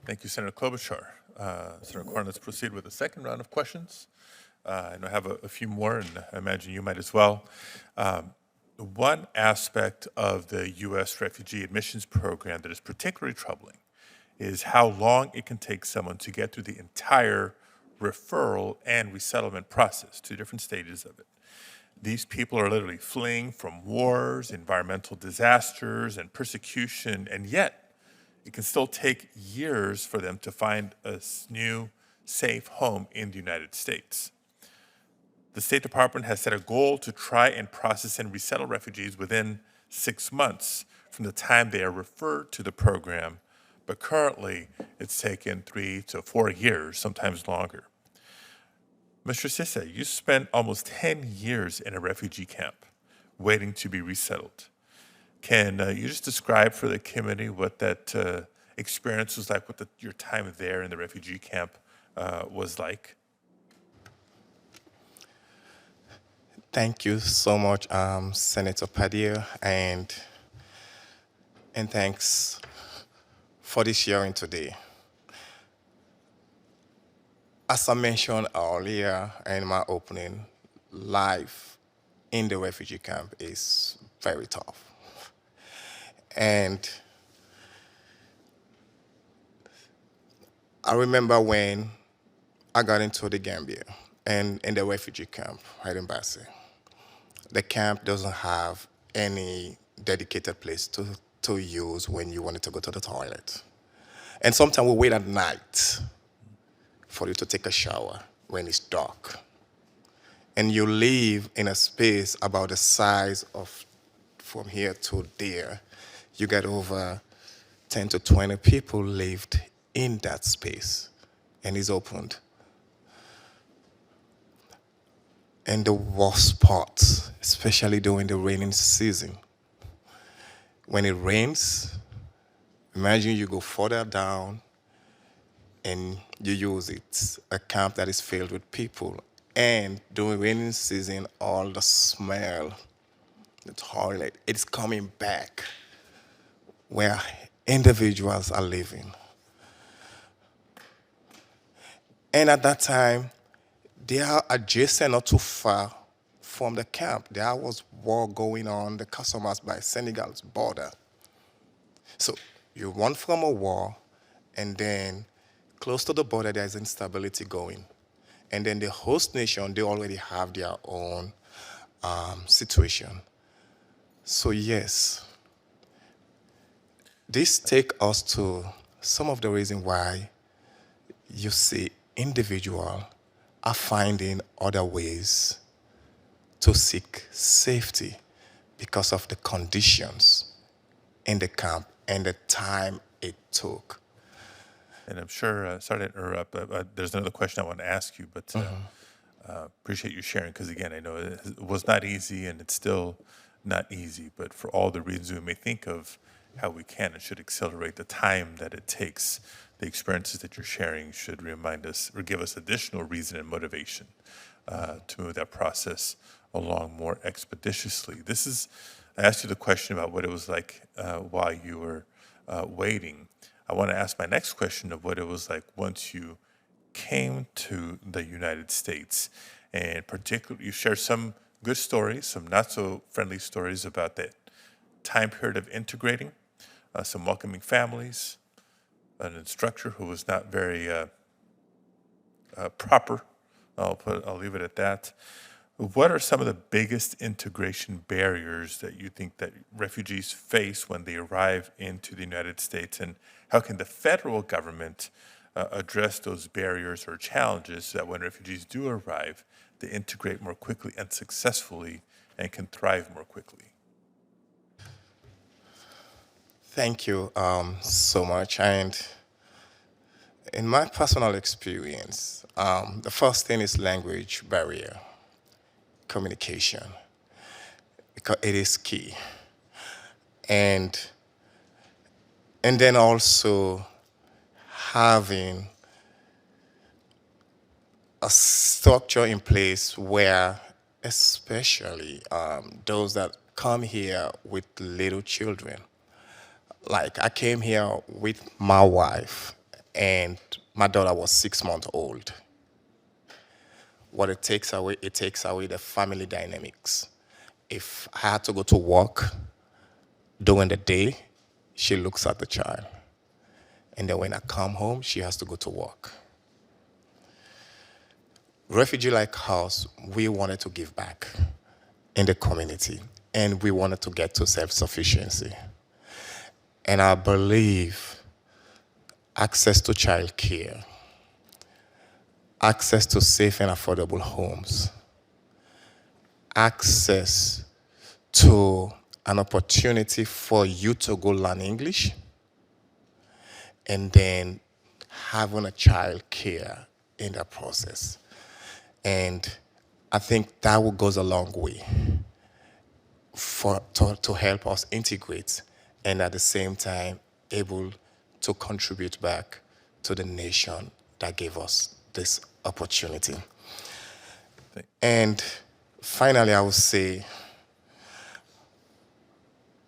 Thank you, Senator Klobuchar. Senator Corn, let's proceed with the second round of questions. I know I have a few more, and I imagine you might as well. One aspect of the U.S. refugee admissions program that is particularly troubling is how long it can take someone to get through the entire referral and resettlement process, two different stages of it. These people are literally fleeing from wars, environmental disasters, and persecution, and yet it can still take years for them to find a new, safe home in the United States. The State Department has set a goal to try and process and resettle refugees within 6 months from the time they are referred to the program, but currently it's taken 3 to 4 years, sometimes longer. Mr. Sisse, you spent almost 10 years in a refugee camp waiting to be resettled. Can you just describe for the committee what that experience was like, what your time there in the refugee camp was like? Thank you so much, Senator Padilla, and thanks for this hearing today. As I mentioned earlier in my opening, life in the refugee camp is very tough. And I remember when I got into the Gambia and in the refugee camp right in Basse. The camp doesn't have any dedicated place to use when you wanted to go to the toilet. And sometimes we wait at night for you to take a shower when it's dark. And you live in a space about the size of from here to there. You get over 10 to 20 people lived in that space, and it's opened. And the worst part, especially during the raining season, when it rains, imagine you go further down and you use it, a camp that is filled with people. And during rainy season, all the smell, the toilet, it's coming back where individuals are living. And at that time, they are adjacent, not too far from the camp. There was war going on, the customers by Senegal's border. So you run from a war, and then close to the border, there's instability going. And then the host nation, they already have their own situation. So yes, this takes us to some of the reasons why you see individuals are finding other ways to seek safety because of the conditions in the camp and the time it took. And I'm sure, sorry to interrupt, but there's another question I want to ask you, but appreciate you sharing, because again, I know it was not easy and it's still not easy, but for all the reasons we may think of how we can and should accelerate the time that it takes, the experiences that you're sharing should remind us or give us additional reason and motivation to move that process along more expeditiously. I asked you the question about what it was like while you were waiting. I want to ask my next question of what it was like once you came to the United States. And particularly, you shared some good stories, some not so friendly stories about that time period of integrating, some welcoming families, an instructor who was not very proper. I'll leave it at that. What are some of the biggest integration barriers that you think that refugees face when they arrive into the United States, and how can the federal government address those barriers or challenges so that when refugees do arrive, they integrate more quickly and successfully and can thrive more quickly? Thank you so much. And in my personal experience, the first thing is language barrier, communication, because it is key. And then also having a structure in place where especially those that come here with little children. Like I came here with my wife and my daughter was 6 months old. What it takes away the family dynamics. If I had to go to work during the day, she looks at the child. And then when I come home, she has to go to work. Refugee like us, we wanted to give back in the community, and we wanted to get to self-sufficiency. And I believe access to child care, access to safe and affordable homes, access to an opportunity for you to go learn English, and then having a child care in that process. And I think that goes a long way to help us integrate and at the same time able to contribute back to the nation that gave us this opportunity. And finally, I would say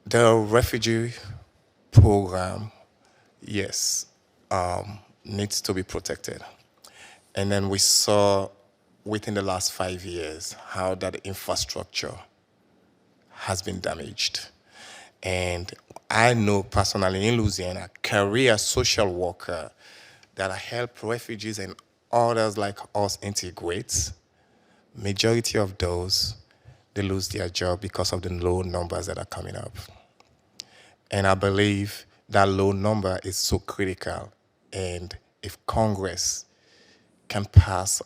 the refugee program, yes, needs to be protected. And then we saw within the last 5 years how that infrastructure has been damaged. And I know personally in Louisiana, career social worker that help refugees and others like us integrate, majority of those, they lose their job because of the low numbers that are coming up. And I believe that low number is so critical. And if Congress can pass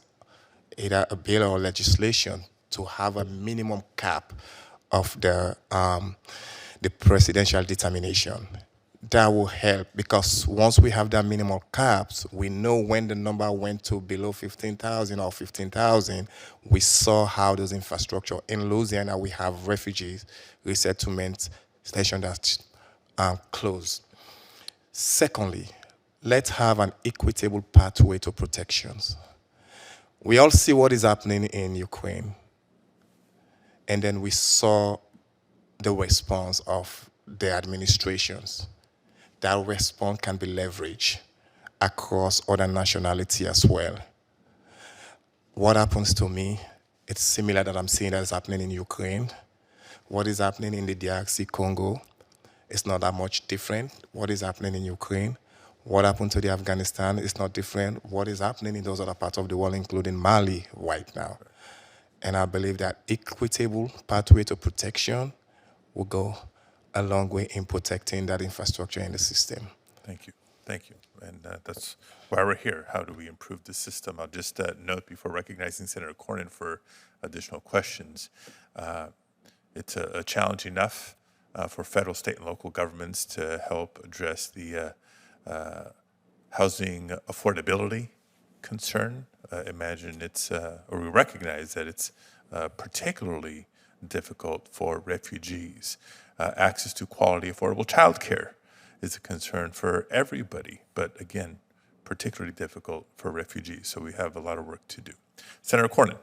either a bill or legislation to have a minimum cap of the presidential determination, that will help, because once we have that minimal caps, we know when the number went to below 15,000 or 15,000, we saw how those infrastructure in Louisiana, we have refugees resettlement stations that closed. Secondly, let's have an equitable pathway to protections. We all see what is happening in Ukraine, and then we saw the response of the administrations. That response can be leveraged across other nationalities as well. What happens to me, it's similar that I'm seeing that is happening in Ukraine. What is happening in the DRC Congo, it's not that much different. What is happening in Ukraine, what happened to the Afghanistan is not different. What is happening in those other parts of the world, including Mali right now. And I believe that equitable pathway to protection will go a long way in protecting that infrastructure in the system. Thank you. Thank you. And that's why we're here. How do we improve the system? I'll just note before recognizing Senator Cornyn for additional questions. It's a challenge enough for federal, state, and local governments to help address the housing affordability concern. Imagine it's, or we recognize that it's particularly difficult for refugees. Access to quality, affordable childcare is a concern for everybody, but again, particularly difficult for refugees. So we have a lot of work to do. Senator Cornyn.